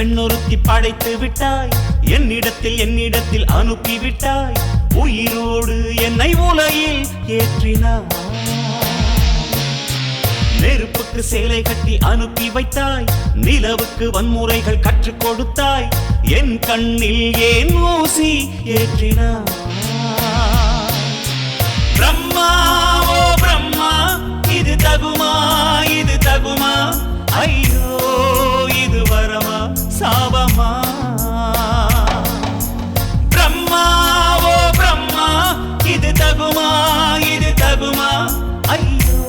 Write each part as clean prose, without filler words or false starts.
பெண்ணொருத்தி படைத்து விட்டாய், என்னிடத்தில் அனுப்பிவிட்டாய், உயிரோடு என்னை உலகில் ஏற்றினாய். நெருப்புக்கு சேலை கட்டி அனுப்பி வைத்தாய், நிலவுக்கு வன்முறைகள் கற்றுக் கொடுத்தாய், என் கண்ணில் ஏன் ஊசி ஏற்றினாய். பிரம்மா ஓ பிரம்மா, இது தகுமா இது தகுமா, ஐயோ இது வரமா சாபமா. பிரம்மா ஓ பிரம்மா, இது தகுமா இது தகுமா, ஐயோ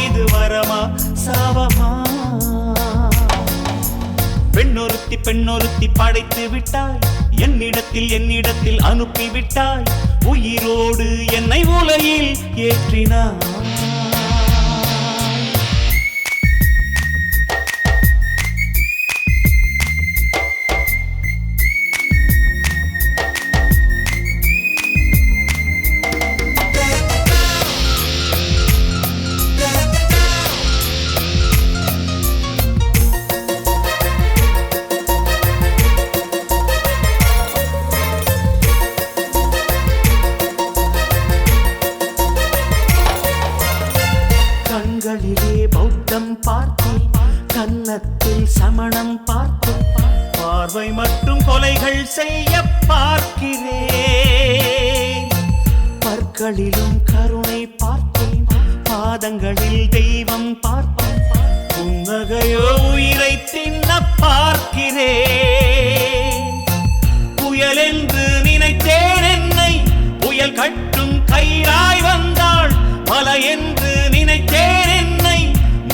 இது வரமா சாபமா. பெண்ணொருத்தி படைத்து விட்டாய், என்னிடத்தில் அனுப்பிவிட்டாய், உயிரோடு என்னை உலகில் ஏற்றினாய். கண்களிலே பௌத்தம் பார்த்தேன், கன்னத்தில் சமணம் பார்த்தேன், பார்வை மற்றும் கொலைகள் செய்ய பார்க்கிறேன். பற்களிலும் கருணை பார்த்தேன், பாதங்களில் தெய்வம் பார்த்தேன், புன்னகையோ உயிரை தின்ன பார்க்கிறேன். புயல் என்று நினைத்தேன் என்னை, புயல் கட்டும் கயிறாய் வந்தாள். மலை என்று நினைத்தேன் என்னை,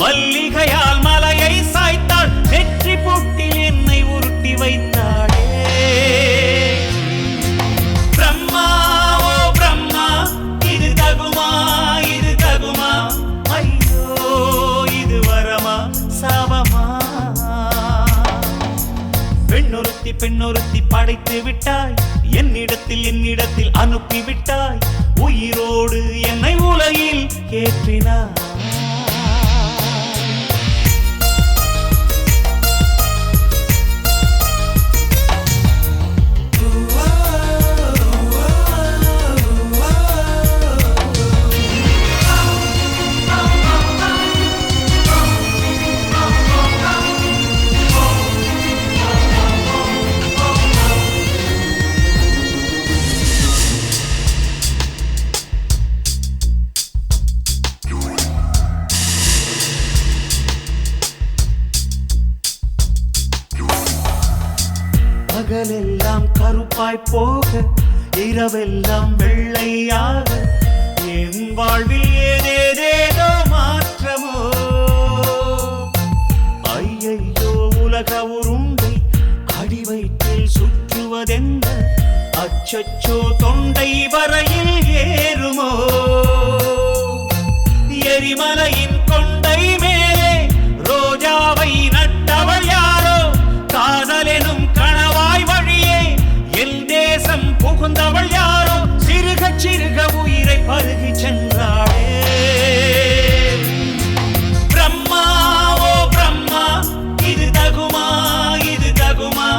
மல்லிகையால் மலையை சாய்த்தாள். வெற்றி பூட்டில் என்னை உருட்டி வைத்தாளே. பிரம்மா ஓ பிரம்மா, இது தகுமா இது தகுமா, ஐயோ இது வரமா சாபமா. பெண்ணொருத்தி படைத்து விட்டாய், என்னிடத்தில் அனுப்பிவிட்டாய், உயிரோடு என்னை உலகில் ஏற்றினாய். பகலெல்லாம் கருப்பாய் போக, இரவெல்லாம் வெள்ளையாக, என் வாழ்வில் ஏதேதேதோ மாற்றமோ. ஐயையோ உலக உருண்டை அடி வயிற்றில் சுற்றுவதென்ன, அச்சச்சோ தொண்டை வரையில் ஏறுமோ. எரிமலையின் கொண்டை மேலே ரோஜாவை நட்டவள் யாரோ, காதலெனும் கணவாய் வழியே என் தேசம் புகுந்தவள் யாரோ, சிறுக சிறுக உயிரை பருகி சென்றாளே. பிரம்மா ஓ பிரம்மா, இது தகுமா இது தகுமா,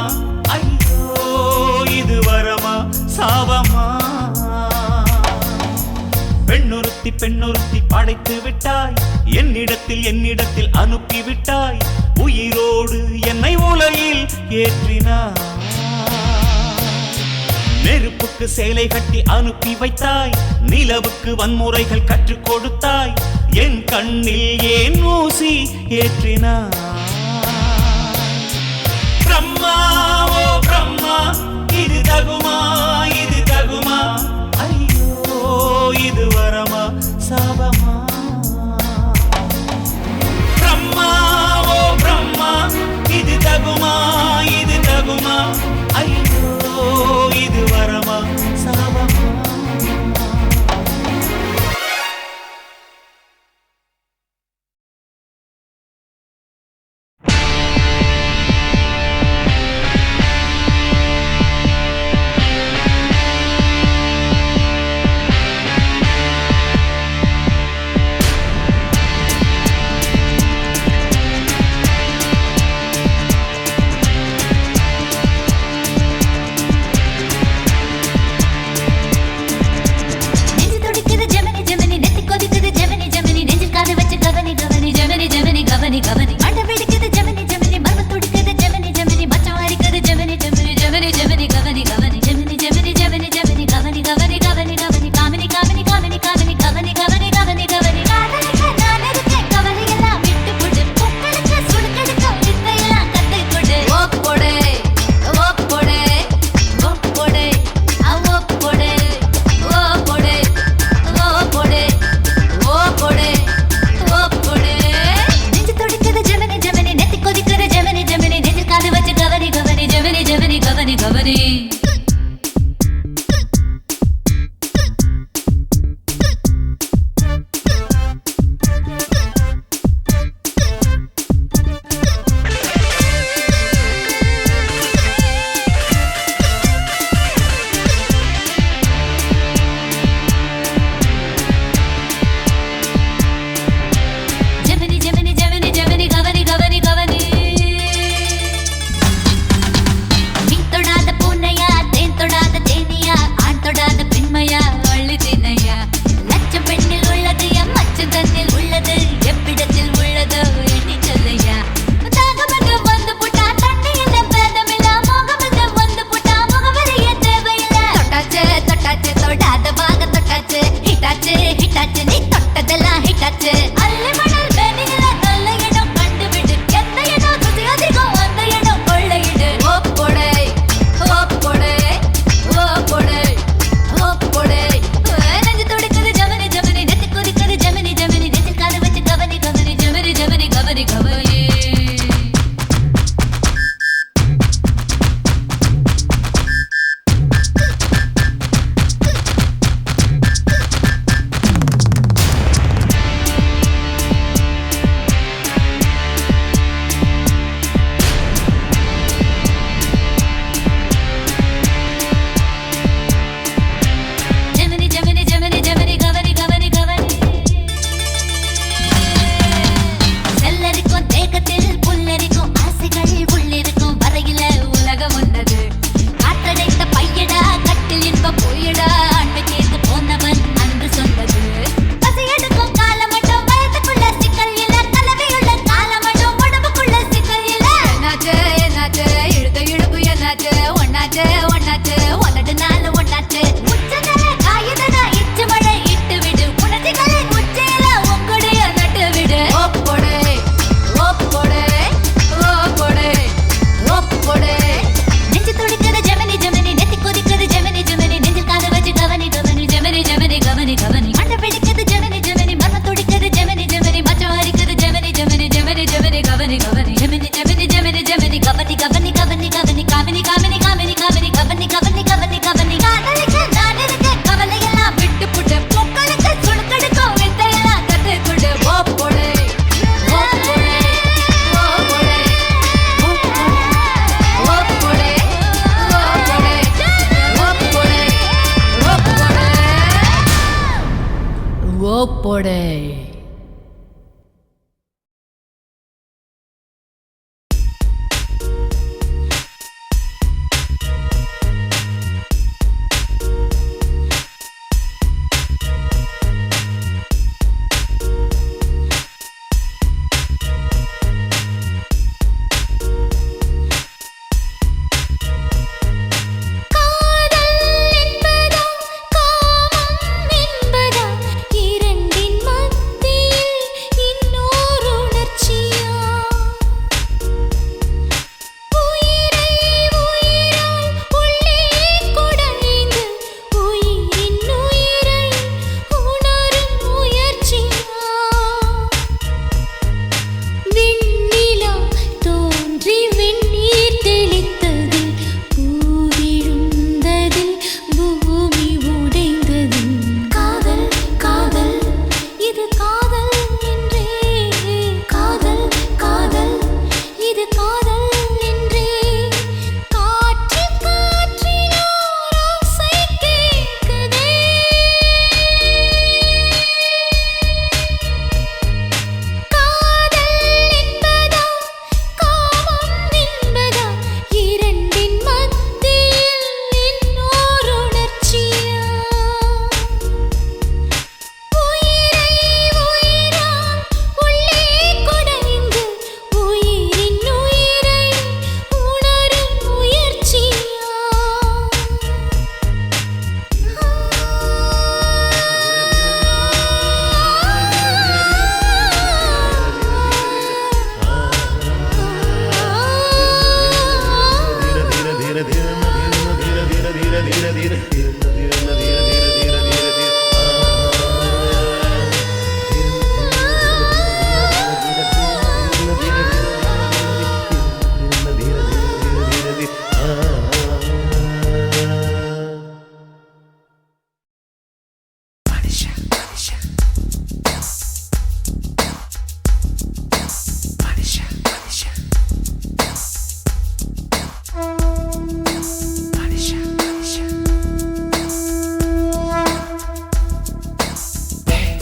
ஐயோ இது வரமா சாபமா. பெண்ணொருத்தி படைத்து விட்டாய், என்னிடத்தில் அனுப்பிவிட்டாய், உயிரோடு என்னை உலகில் ஏற்றினாய். நெருப்புக்கு சேலை கட்டி அனுப்பி வைத்தாய், நிலவுக்கு வன்முறைகள் கற்றுக் கொடுத்தாய், என் கண்ணில் ஏன் ஊசி ஏற்றினாய். பிரம்மா ஓ பிரம்மா, இது தகுமா இது தகுமா, ஐயோ இது வரமா சாபமா. பிரம்மா ஓ பிரம்மா, இது தகுமா இது தகுமா, ஐயோ இது வரமா சாபமா. போடே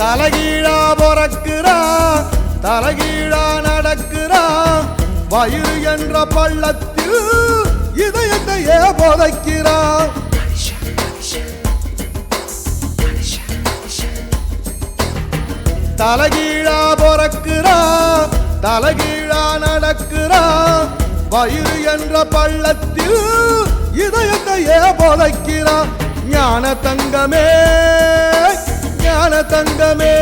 தலகீழா பொறக்குறா தலகீழா நடக்குறா வயிறு என்ற பள்ளத்தில் இதயத்தையே புதைக்கிறா தலகீழா பொறக்குறா தலகீழா நடக்குறா வயிறு என்ற பள்ளத்தில் இதயத்தையே புதைக்கிறா ஞான தங்கமே ஞான தங்கமே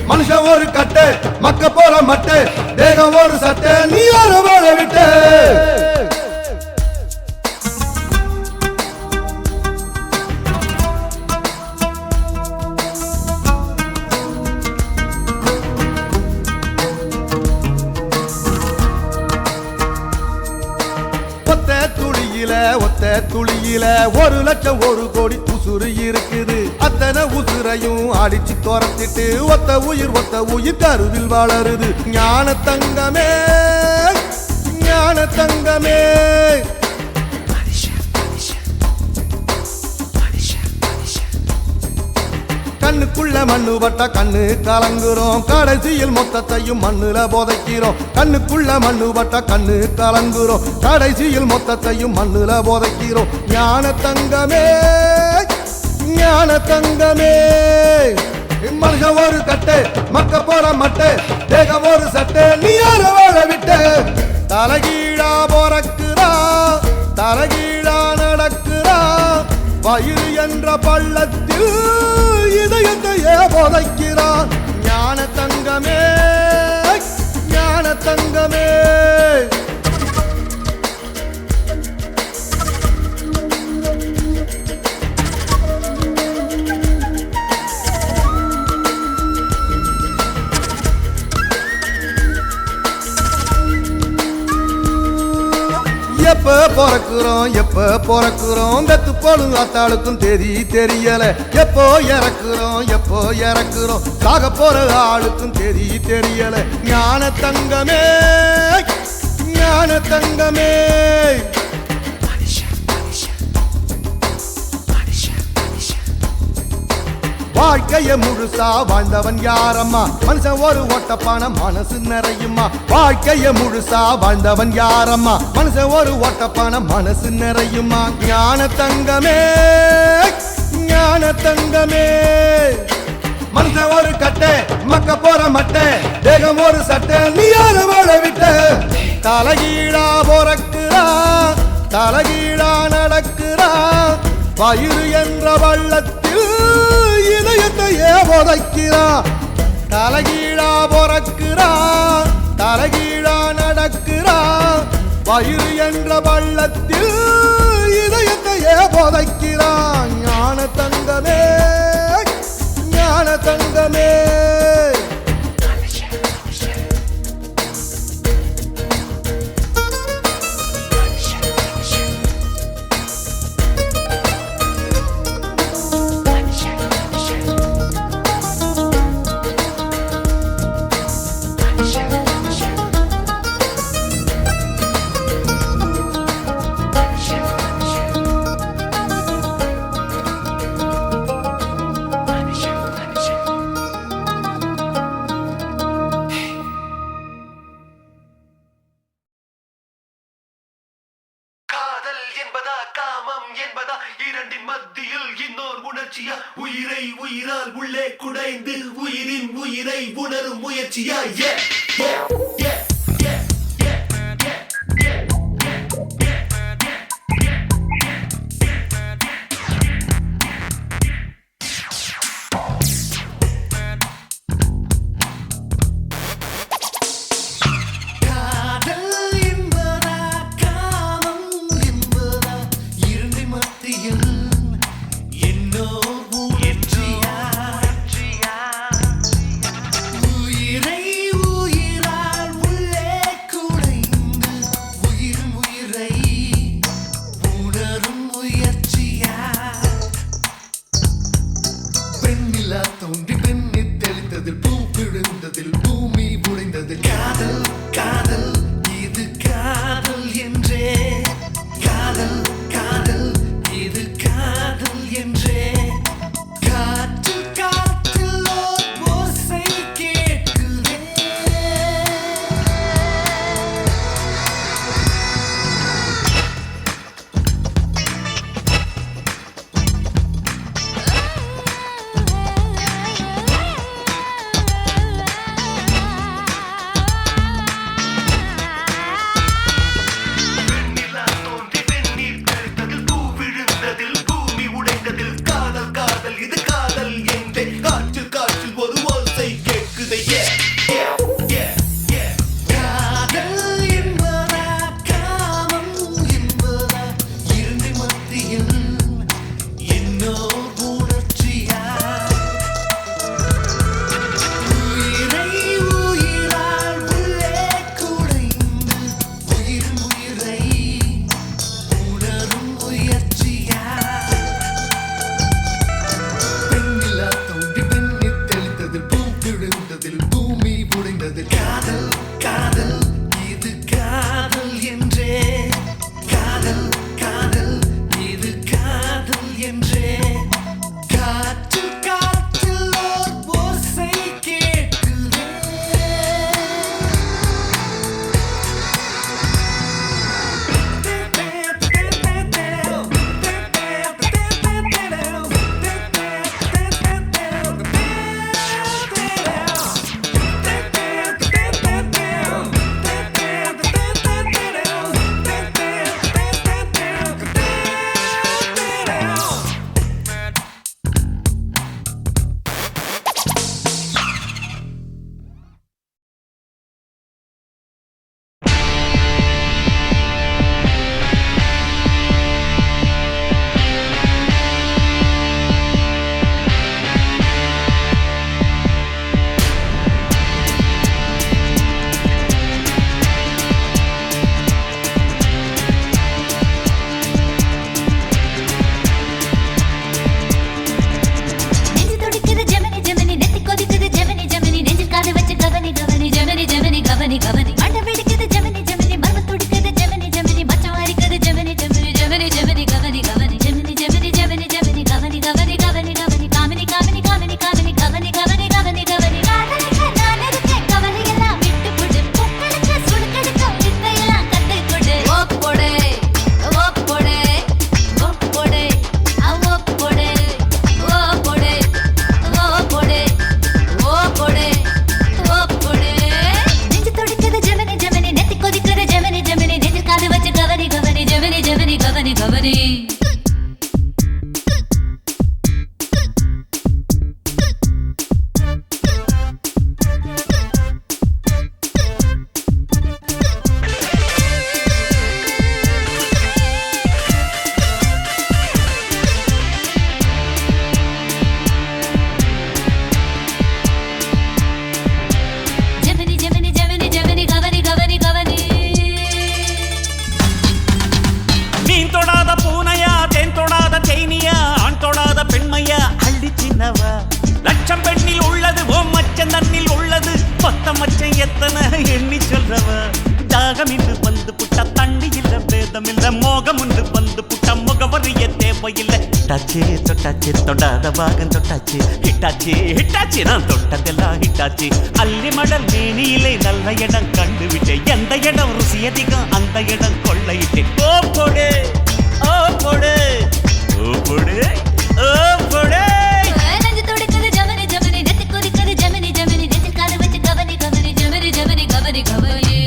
மனுஷன் ஒரு கட்டு மக்க போற மட்டு தேகம் ஒரு சட்டை நீ ஒரு வாழ விட்டு ஒத்த துளியில 1 லட்சம் 1 கோடி உசுறு இருக்குது அத்தனை உசுரையும் அடிச்சு துரத்திட்டு ஒத்த உயிர் கருவில் வளருது ஞான தங்கமே ஞான தங்கமே கண்ணுக்குள்ள மண்ணு பட்ட கண்ணு கலங்குறோம் கடைசியில் மொத்தத்தையும் மண்ணுல புதைக்கிறோம் கண்ணுக்குள்ள மண்ணு பட்ட கண்ணு கலங்குறோம் கடைசியில் மொத்தத்தையும் மண்ணுல புதைக்கிறோம் ஞான தங்கமே ஞான தங்கமே மனுஷன் ஒரு கட்டு மக்க போற மட்டு தேகம் ஒரு சட்டை நீ யார வாழ விட்டு தலகீழா பொறக்குறா தலகீழா நடக்குறா வயிறு என்ற பள்ளத்தில் இதயத்தையே புதைக்கிறா ஞான தங்கமே ஞான தங்கமே எப்ப பிறக்குறோம் பெத்து போடும் அத்தாளுக்கும் தெரியல எப்போ இறக்குறோம் சாக போற ஆளுக்கும் தெரியல ஞான தங்கமே வாழ்க்கைய முழுசா வாழ்ந்தவன் யாரம்மா மனுஷன் ஒரு ஓட்டப்பான மனசு நிறையுமா வாழ்க்கைய முழுசா வாழ்ந்தவன் யாரம்மா மனுஷன் ஒரு ஓட்டப்பான மனசு நிறையுமா ஞான தங்கமே மனுஷன் ஒரு கட்டை மக்க போற மட்டை தேகம் ஒரு சட்டை நீ யார வாழ விட்ட தலைகீழா பொறக்குறா தலைகீழா நடக்குறா பயிறு என்ற வள்ளத்தில் இதயத்தையே உதைக்கிறா தலைகீழா பொறக்குறா தலைகீழா நடக்குறா பயிறு என்ற வள்ளத்தில் இதயத்தையே உதைக்கிறா ஞான தங்கமே என்பதா இரண்டின் மத்தியில் இன்னோர் உணர்ச்சியா உயிரை உயிரால் உள்ளே குடைந்து உயிரின் உயிரை உணரும் முயற்சியா உயிரை உயிரால் என்னவா லட்சம் பெண்ணில் உள்ளது ஓ மச்சம் தன்னில் உள்ளது பத்த மச்சம் எத்தனை எண்ணி சொல்றவா தாகம் இன்று வந்து புட்டா தண்ணி இல்ல வேதம் இல்ல மோகம் உண்டு வந்து புட்டா முகவரிய தேவையில்லை ஹிட்டாச்சு தொட்டாச்சு தொடாத பாகம் தொட்டாச்சு ஹிட்டாச்சு ஹிட்டாச்சு நான் தொட்டதெல்லாம் ஹிட்டாச்சு அள்ளி மடல் மேனியிலே நல்ல இடம் கண்டுவிட்டேன் எந்த இடம் ருசி அதிகம் அந்த இடம் கொள்ளையிட்டேன் ஓ போடு ஓ போடு ஓ போடு ஓ போடு நெஞ்சு துடிக்குது ஜமனி ஜமனி நெத்தி கொதிக்குது ஜமனி ஜமனி நெத்தி கால வச்சு கவனி கவனி ஜமனி ஜமனி கவனி கவனி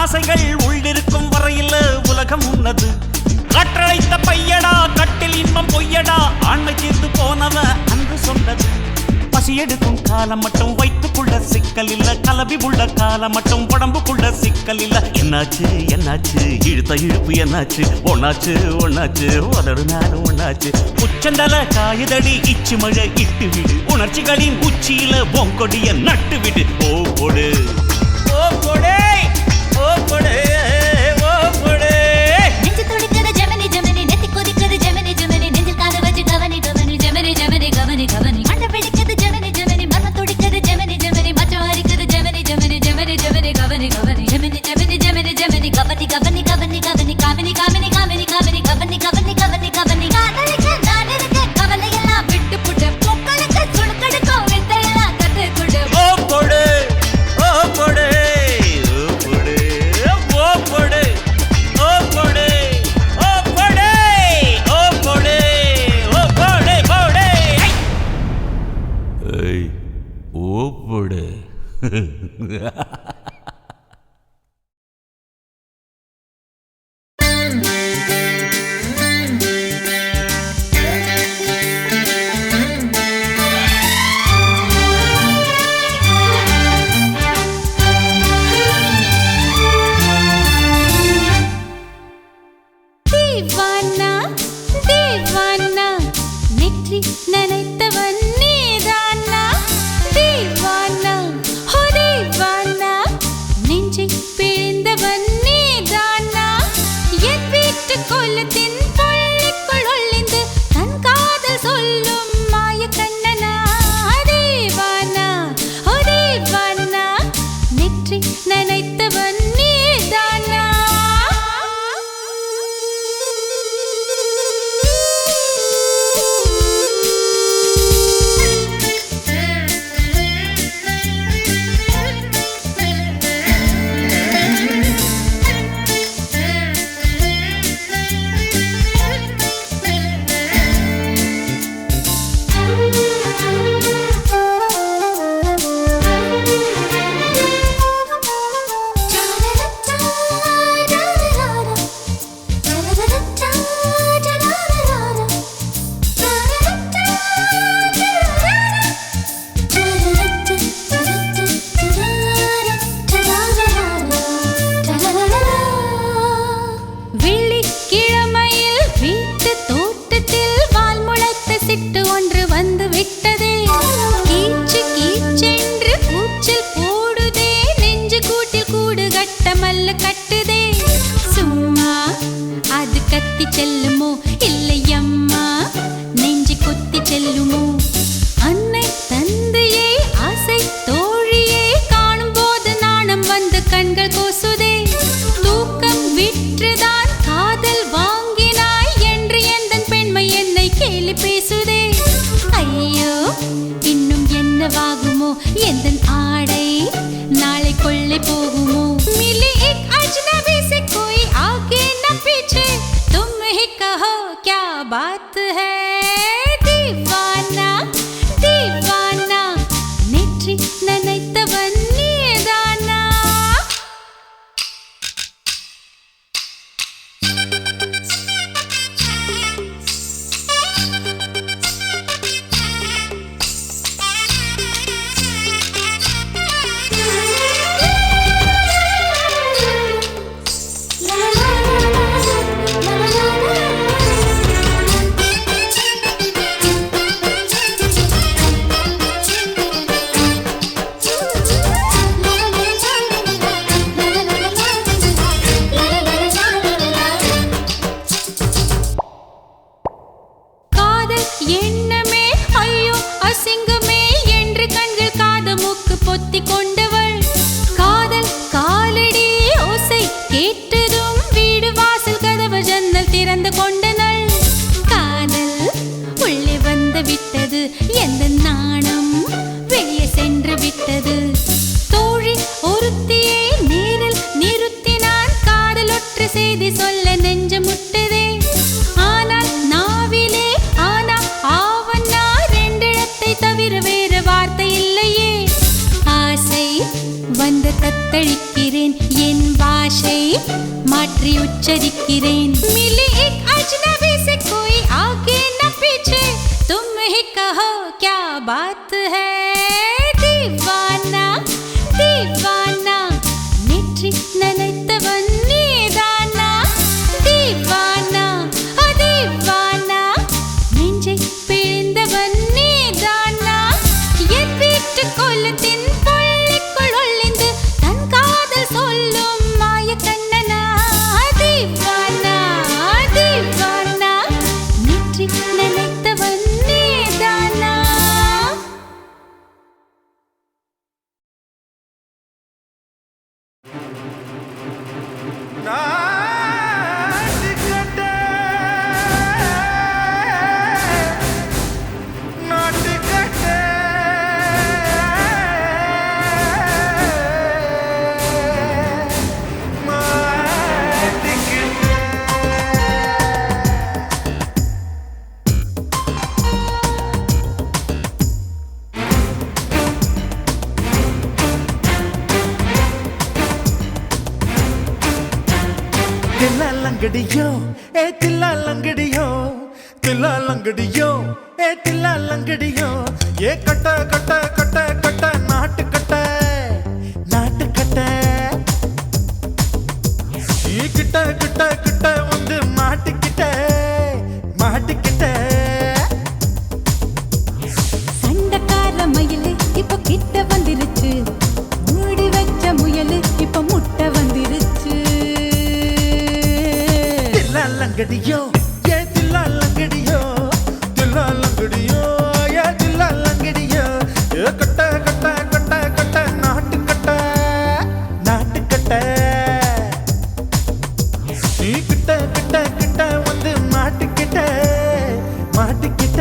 ஆசைகள் உள்ளிருக்கும் வரையில் உலகம் உன்னது கற்றழைத்த பையடா கட்டில் இன்பம் பொய்யடா ஆண்மை தீர்ந்து போனவ அன்று சொன்னது பசி எடுக்கும் காலம் மட்டும் வைத்துக்குள்ள சிக்கல் இல்ல கலவி உள்ள காலம் மட்டும் உடம்புக்குள்ள சிக்கல் இல்ல என்னாச்சு என்னாச்சு இழுத்த இழுப்பு என்னாச்சு ஒன்னாச்சு ஒன்னாச்சு உதடு நானும் ஒன்னாச்சு உச்சந்தல காயுதடி இச்சு மழை இட்டு விடு உணர்ச்சிகளின் உச்சியில பொங்கொடிய நட்டு விடு ஓ போடு ஓ போடே ஓ போடே ஓ போடே நெஞ்சு துடிக்குது ஜமனி ஜமனி நெத்தி கொதிக்குது ஜமனி ஜமனி நெஞ்சில் கால வச்சு கவனி கவனி ஜமனி ஜமனி கவனி கவனி மண்டை பிடிக்குது ஜமனி ஜமனி மர்ம துடிக்குது ஜமனி ஜமனி மச்சம் அரிக்குது ஜமனி ஜமனி ஜமனி ஜமனி கவனி கவனி ஜமனி ஜமனி ஜமனி ஜமனி கவனி கவனி கவனி கவனி காமினி காமினி காமினி காமினி கவனி கவனி கவனி கவனி காதலிக்க நான் இருக்க கவலையெல்லாம் விட்டு புட்டு பொங்கலுக்கு சுடுக்கடுக்கும் வித்தையெல்லாம் கத்து கொடு ஓ போடு ஓ போடு ஓப்படு தீவானா தீவானா நெற்றி நனைத்தவன் நீதானா தீவானா ஹோ தீவானா நெஞ்சை பிழிந்தவன் நீதானா என் வீட்டு கோலத்தின் பள்ளிக்குள் ஒளிந்து தன் காதல் சொல்லும் மாய கண்ணனா தீவானா ஹோ தீவானா நெற்றி நனைத்தவன் நீதானா வெள்ளிக்கிழமையில் வீட்டு தோட்டத்தில் வால் முளைத்த சிட்டு ஒன்று வந்து விட்டதே கீச்சு கீச்சென்று கூச்சல் போடுதே நெஞ்சு கூட்டில் கூடு கட்ட மல்ல கட்டுதே சும்மா அது கத்தி செல்லுமோ இல்லையம்மா நெஞ்சு கொத்தி செல்லுமோ அன்னை தந்தையை ஆசை தோழியை காணும் போது நாணம் வந்து கண்கள் கோசுதே தூக்கம் விற்றுதான் காதல் வாங்கினாய் என்று எந்தன் பெண்மை என்னை கேலி பேசுதே ஐயோ இன்னும் என்னவாகுமோ எந்தன் ஆடை நாளை கொள்ளை போகுமோ மிலி एक अजनबी से कोई आगे न पीछे तुम ही कहो क्या बात है दीवाना दीवाना நெற்றி நனைத்தவன் நீதானா சொல்ல நெஞ்சு முட்டுதே ஆனால் நாவிலே ஆனா ஆவன்னா ரெண்டிடத்தை தவிர வேறு வார்த்தை இல்லையே ஆசை வந்து தத்தளிக்கிறேன் என் பாஷை மாற்றி உச்சரிக்கிறேன் मिली एक अजनबी से कोई आगे न पीछे तुम ही कहो क्या बात है दीवाना दीवाना नेற்றி நினைத்தவன் நீதானா दीवाना दीवाना நெஞ்சை பிழிந்தவன் நீதானா என் வீட்டு கொல்லத்தின் பள்ளிக்குள் ஒளிந்து தன் காதல் சொல்லும் மாய கண்ணனா दीवाना दीवाना நேற்றி நினைத்தவன் நீதானா தில்லாலங்கடியோ ஏ தில்லாலங்கடியோ தில்லாலங்கடியோ ஏ தில்லாலங்கடியோ ஏ கட்ட கட்ட கட்ட கட்ட நாட்டு கட்ட நாட்டு கட்ட நீ கிட்ட கிட்ட கிட்ட வந்து மாட்டிக்கிட்ட மாட்டிக்கிட்ட சண்டக்கார மயிலு இப்ப கிட்ட வந்துருச்சு மூடி வச்ச முயலு இப்ப முட்டை வந்துருச்சு தில்லாலங்கடியோ ஏ தில்லாலங்கடியோ தில்லாலங்கடியோ ஏ தில்லாலங்கடியோ ஏ கட்ட கட்ட கட்ட கட்ட நாட்டு கட்ட நாட்டு கட்ட நீ கிட்ட கிட்ட கிட்ட வந்து மாட்டிக்கிட்ட மாட்டிக்கிட்ட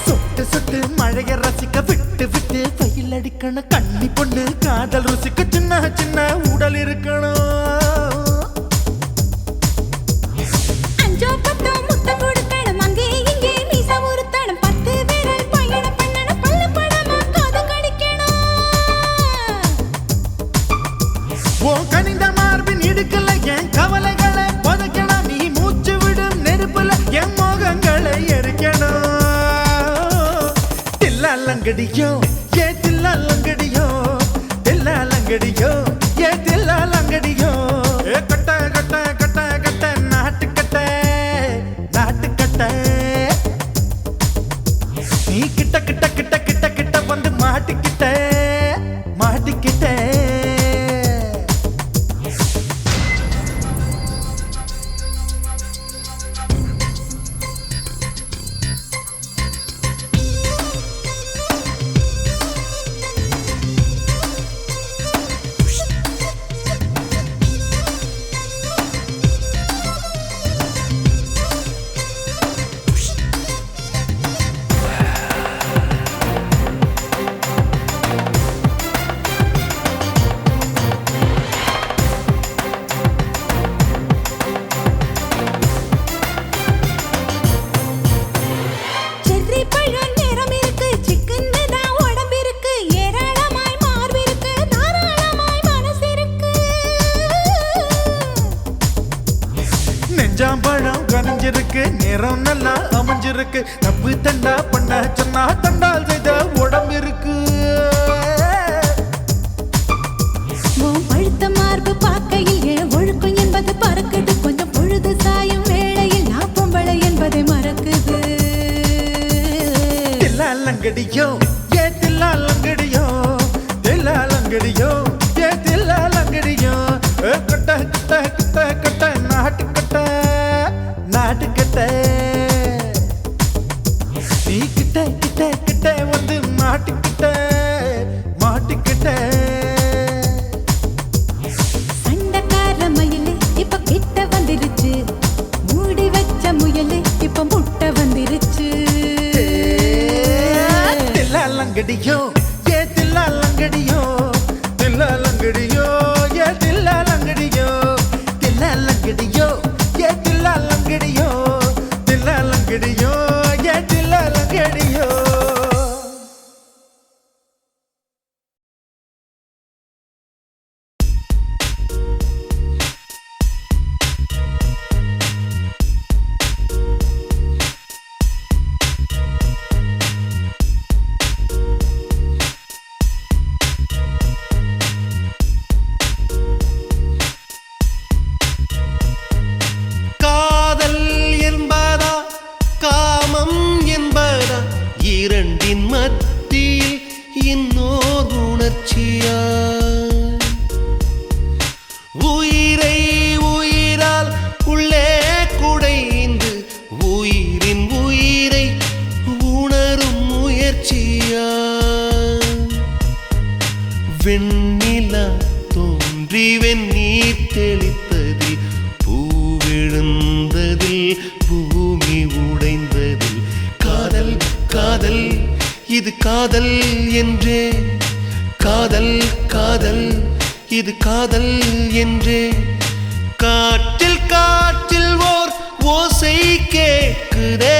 சொட்டு சொட்டு மழைய ரசிக்க விட்டு விட்டு வெயில் அடிக்கணும் கண்ணி பொண்ணு காதல் ருசிக்க சின்ன சின்ன உடல் இருக்கணும் அஞ்சோ பத்தோ முத்தம் கொடுக்கணும் அங்கே இங்கே மீசா உருத்தணும் 10 விரல் பயணம் பண்ணணும் பல்ல படமா காது கடிக்கணும் ஓ கனிந்த மார்பின் இடுக்கல என் கவலைகளை புதைக்கணும் நீ மூச்சு விடும் நெருப்புல என் மோகங்களை எரிக்கணும் தில்லாலங்கடியோ ஏ தில்லாலங்கடியோ தில்லாலங்கடியோ ஏ தில்லாலங்கடியோ ஏ கட்ட கட்ட கட்ட கட்ட நாட்டு கட்ட நாட்டு கட்ட நீ கிட்ட கிட்ட கிட்ட கிட்ட கிட்ட வந்து மாட்டிக்கிட்ட மாட்டிக்கிட்ட செர்ரி பழம் நிறம் இருக்கு சிக்கன்னு தான் உடம்பு இருக்கு ஏராளமாய் மார்பு இருக்கு தாராளமாய் மனசு இருக்கு நெஞ்சாம்பழம் கனிஞ்சிருக்கு நிறம் நல்லா அமைஞ்சிருக்கு நப்பு தண்டா பண்ண சொன்னா தண்டால் செய்த உடம்பு இருக்கு உன் பழுத்த மார்பு பார்க்கையில் என் ஒழுக்கம் என்பது பறக்குது கொஞ்சம் பொழுது சாயும் வேளையில் நான் பொம்பளை என்பதை மறக்குது தில்லாலங்கடியோ ஏ தில்லாலங்கடியோ தில்லாலங்கடியோ ஏ தில்லாலங்கடியோ கட்ட கட்ட கட்ட கட்ட நாட்டு கட்ட நீ கிட்ட கிட்ட கிட்ட வந்து மாட்டிக்கிட்ட சண்டக்கார மயிலு இப்ப கிட்ட வந்துருச்சு மூடி வச்ச முயலு இப்ப முட்டை வந்துருச்சு தில்லாலங்கடியோ ஏ தில்லாலங்கடியோ தில்லாலங்கடியோ ஏ தில்லாலங்கடியோ தில்லாலங்கடியோ ஏ தில்லாலங்கடியோ தில்லாலங்கடியோ ஏ தில்லாலங்கடியோ காதல் என்பதா காமம் என்பதா இரண்டின் மத்தியில் இன்னோர் உணர்ச்சியா உயிரை உயிரால் உள்ளே குடைந்து உயிரின் உயிரை உணரும் முயற்சியா வெண்ணிலா தோன்றி வெந்நீர் தெளித்ததில் பூவிழுந்ததில் பூமி உடைந்ததில் காதல் காதல் இது காதல் என்றே காதல் காதல் இது காதல் என்றே காற்றில் காற்றில் ஓர் ஓசை கேட்குதே